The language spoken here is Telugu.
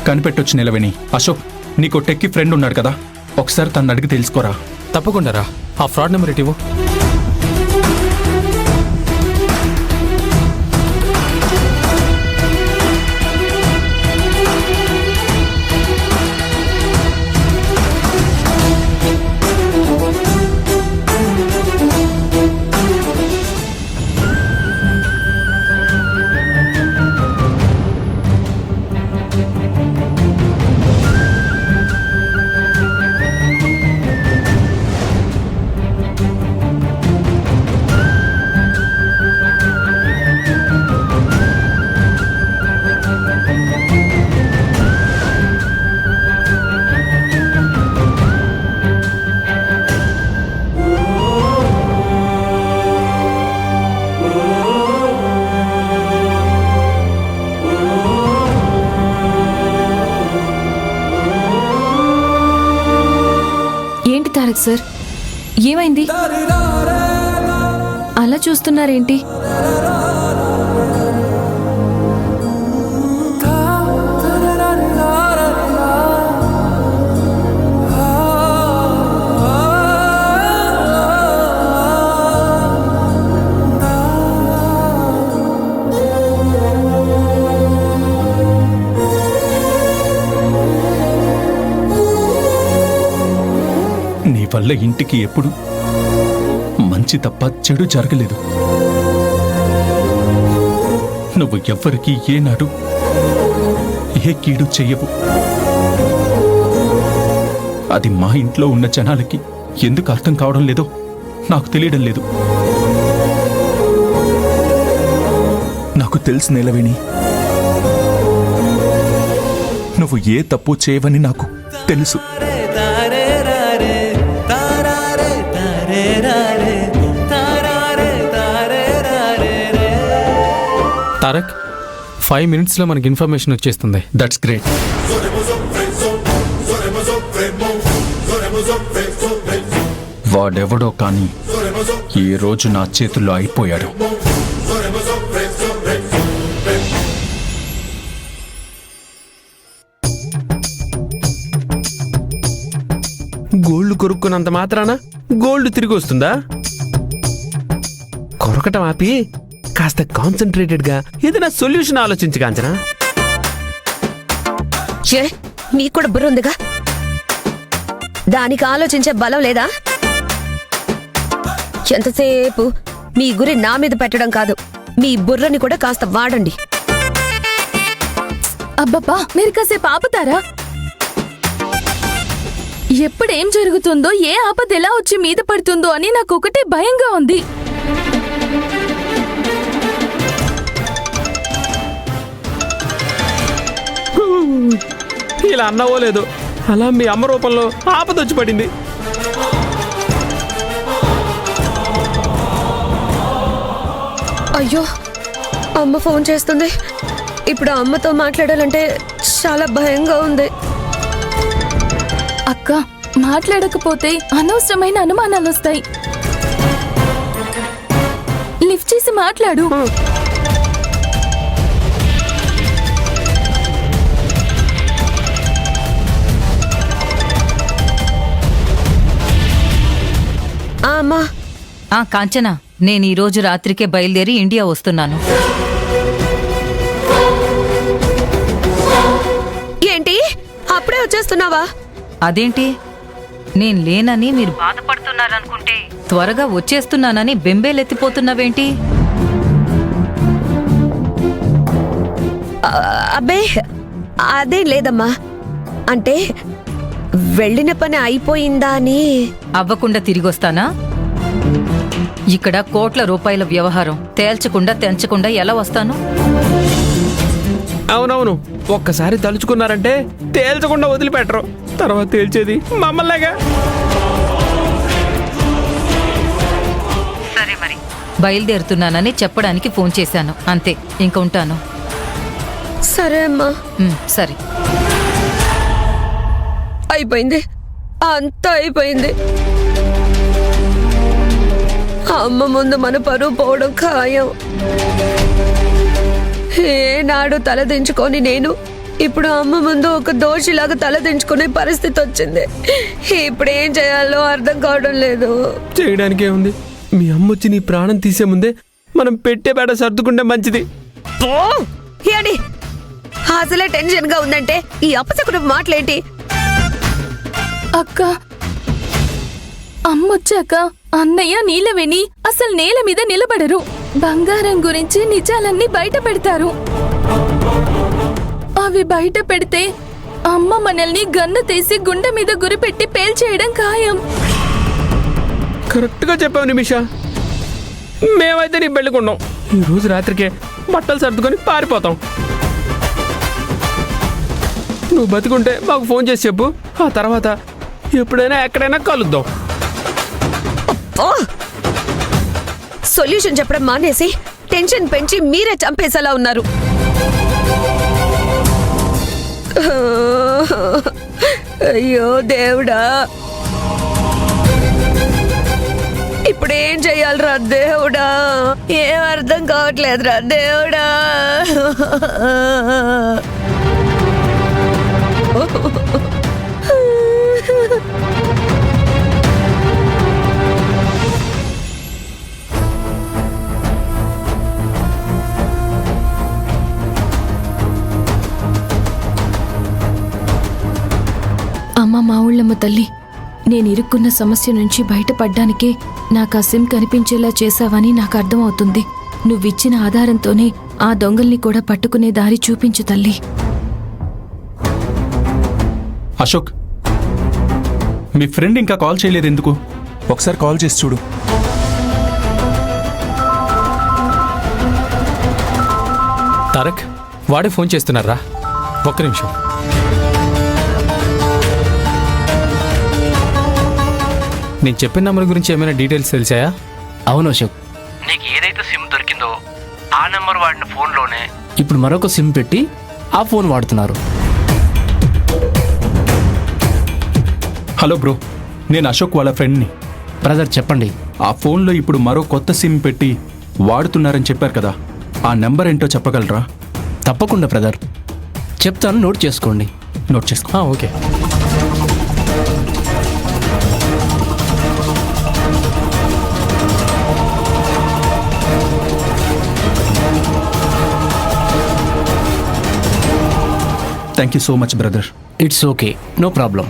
కనిపెట్టొచ్చు నిలవేణి. అశోక్, నీకు టెక్కి ఫ్రెండ్ ఉన్నాడు కదా, ఒకసారి తను అడిగి తెలుసుకోరా. తప్పకుండా రా. ఆ ఫ్రాడ్ నెంబర్ ఇటివు. తారక్ సార్, ఏమైంది? అలా చూస్తున్నారేంటి? నీ వల్ల ఇంటికి ఎప్పుడు మంచి తప్ప చెడు జరగలేదు. నువ్వు ఎవ్వరికీ ఏనాడు ఏ కీడు చెయ్యవు. అది మా ఇంట్లో ఉన్న జనాలకి ఎందుకు అర్థం కావడం లేదో నాకు తెలియడం లేదు. నాకు తెలుసు నీలవేణి, నువ్వు ఏ తప్పు చేయవని నాకు తెలుసు. తారక్, 5 minutesలో మనకి ఇన్ఫర్మేషన్ వచ్చేస్తుంది. That's great. వాడెవడో కానీ ఈ రోజు నా చేతుల్లో అయిపోయాడు. గోల్డ్ కొరుక్కున్నంత మాత్రాన గోల్డ్ తిరిగి వస్తుందా? కొరకటం ఆపి కాస్త కాన్సన్ట్రేటెడ్ గా ఏదైనా సొల్యూషన్ ఆలోచించు కాంచనా. నీకు కూడా బుర్ర ఉందిగా, దానికి ఆలోచించే బలం లేదా? ఎంతసేపు మీ గురి నా మీద పెట్టడం కాదు, మీ బుర్రని కూడా కాస్త వాడండి. అబ్బబ్బా, మీరు కాసేపు ఆపుతారా? ఎప్పుడేం జరుగుతుందో, ఏ ఆపద ఎలా వచ్చి మీద పడుతుందో అని నాకు ఒకటే భయంగా ఉంది. ఇలా అన్నావో లేదో, అలా మీ అమ్మ రూపంలో ఆపదొచ్చి పడింది. అయ్యో, అమ్మ ఫోన్ చేస్తుంది. ఇప్పుడు అమ్మతో మాట్లాడాలంటే చాలా భయంగా ఉంది. అక్క, మాట్లాడకపోతే అనవసరమైన అనుమానాలు వస్తాయి. లిఫ్ట్ చేసి మాట్లాడు. అమ్మా. కాంచనా, నేను ఈ రోజు రాత్రికే బయలుదేరి ఇండియా వస్తున్నాను. ఏంటి, అప్పుడే వచ్చేస్తున్నావా? అదేంటి, నేను లేనని మీరు బాధపడుతున్నారనుకుంటే త్వరగా వచ్చేస్తున్నానని బెంబేలెత్తిపోతున్నావేంటి? అబ్బే, అదేం లేదమ్మా. అంటే వెళ్ళిన పని అయిపోయిందా అని. అవ్వకుండా తిరిగొస్తానా? ఇక్కడ కోట్ల రూపాయల వ్యవహారం తేల్చకుండా తెంచకుండా ఎలా వస్తాను? అవునవును, ఒక్కసారి తలుచుకున్నారంటే తేల్చకుండా వదిలిపెట్టరు. తర్వాత తేల్చేది మమ్మల్నేగా. సరే మరి, బయలుదేరుతున్నానని చెప్పడానికి ఫోన్ చేశాను, అంతే. ఇంక ఉంటాను. సరే అమ్మా. సరే. అయిపోయింది, అంతా అయిపోయింది. అమ్మ ముందు మన పరువు పోవడం ఖాయం. ఏనాడు తలదించుకొని నేను ఇప్పుడు అమ్మ ముందు ఒక దోషిలాగా తలదించుకునే పరిస్థితి వచ్చింది. ఇప్పుడు ఏం చేయాలో అర్థం కావడం లేదు. చేయడానికి ఏముంది? మీ అమ్మ వచ్చి నీ ప్రాణం తీసే ముందే మనం పెట్టే బేడ సర్దుకుంటే మంచిది. ఏంటి అసలే టెన్షన్ గా ఉందంటే ఈ అప్పసకుడు మాటలేంటి? అక్క, అమ్మొచ్చాక అన్నయ్య నీలవేణి అసలు నేల మీద నిలబడరు. బంగారం గురించి నిజాలన్నీ బయట పెడతారు. అవి బయట పెడితే అమ్మ మనల్ని గన్ను తీసి గుండె మీద గురిపెట్టి పేల్చేయడం ఖాయం. కరెక్ట్ గా చెప్పావు నిమిష. మేమైతే నీ పెళ్ళికొన్నాం. ఈ రోజు రాత్రికే బట్టలు సర్దుకొని పారిపోతాం. నువ్వు బతుకుంటే మాకు ఫోన్ చేసి చెప్పు. ఆ తర్వాత ఎప్పుడైనా ఎక్కడైనా కలుద్దాం. సొల్యూషన్ చెప్పడం మానేసి టెన్షన్ పెంచి మీరే చంపేసేలా ఉన్నారు. అయ్యో దేవుడా, ఇప్పుడేం చెయ్యాలరా దేవుడా? ఏం అర్థం కావట్లేదురా దేవుడా. అమ్మ మా ఊళ్ళమ్మ తల్లి, నేను ఇరుక్కున్న సమస్య నుంచి బయటపడ్డానికే నాకు ఆ సిమ్ కనిపించేలా చేశావని నాకు అర్థమవుతుంది. నువ్విచ్చిన ఆధారంతోనే ఆ దొంగల్ని కూడా పట్టుకునే దారి చూపించు తల్లి. అశోక్, మీ ఫ్రెండ్ ఇంకా కాల్ చేయలేదు ఎందుకు? ఒకసారి కాల్ చేసి చూడు. తారక్, వాడే ఫోన్ చేస్తున్నారా? ఒక్క నిమిషం. నేను చెప్పిన నంబర్ గురించి ఏమైనా డీటెయిల్స్ తెలిసాయా? అవును అశోక్, నీకు ఏదైతే సిమ్ దొరికిందో ఆ నెంబర్ వాడిన ఫోన్లోనే ఇప్పుడు మరొక సిమ్ పెట్టి ఆ ఫోన్ వాడుతున్నారు. హలో బ్రో, నేను అశోక్ వాళ్ళ ఫ్రెండ్ని. బ్రదర్ చెప్పండి. ఆ ఫోన్లో ఇప్పుడు మరో కొత్త సిమ్ పెట్టి వాడుతున్నారని చెప్పారు కదా, ఆ నెంబర్ ఏంటో చెప్పగలరా? తప్పకుండా బ్రదర్, చెప్తాను, నోట్ చేసుకోండి. నోట్ చేసుకో. Okay. Thank you so much brother. It's okay, no problem.